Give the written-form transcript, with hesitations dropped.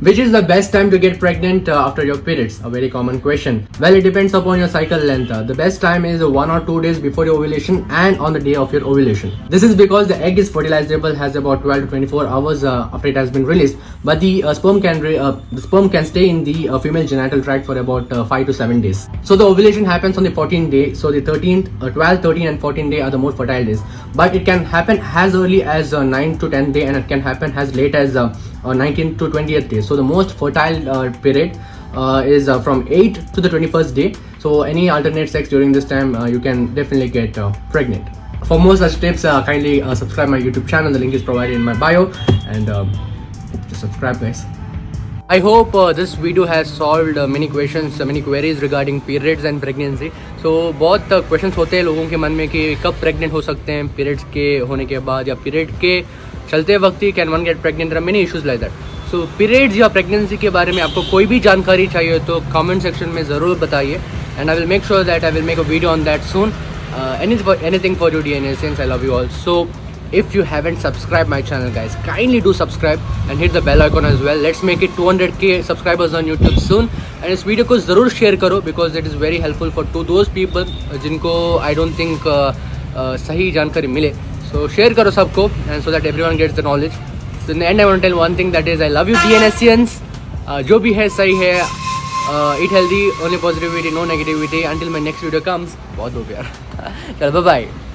Which is the best time to get pregnant after your periods? A very common question. Well, it depends upon your cycle length. The best time is 1 or 2 days before your ovulation and on the day of your ovulation. This is because the egg is fertilizable, has about 12 to 24 hours after it has been released, but the sperm can stay in the female genital tract for about 5 to 7 days. So the ovulation happens on the 14th day. So the 13th, 12th, 13th and 14th day are the most fertile days. But it can happen as early as 9th to 10th day, and it can happen as late as 19th to 20th day. So the most fertile period is from 8th to the 21st day. So any alternate sex during this time, you can definitely get pregnant. For more such tips, kindly subscribe my YouTube channel. The link is provided in my bio, and just subscribe, guys. I hope this video has solved many questions, many queries regarding periods and pregnancy. So बहुत questions होते हैं लोगों के मन में कि कब pregnant हो सकते हैं, periods के होने के बाद या period के चलते वक्त ही can one get pregnant. There are many issues like that. So periods या pregnancy के बारे में आपको कोई भी जानकारी चाहिए तो comment section में ज़रूर बताइए, and I will make sure that I will make a video on that soon. Anything for your DNA since I love you all. So if you haven't subscribed my channel, guys, kindly do subscribe and hit the bell icon as well. Let's make it 200k subscribers on YouTube soon. And इस video को ज़रूर share करो because it is very helpful for to those people जिनको I don't think सही जानकारी मिले. So share करो सबको, and so that everyone gets the knowledge. So in the end I want to tell one thing, that is I love you DNSians. जो भी है सही है. Eat healthy, only positivity, no negativity. Until my next video comes. बहुत हो प्यार. चलो bye bye.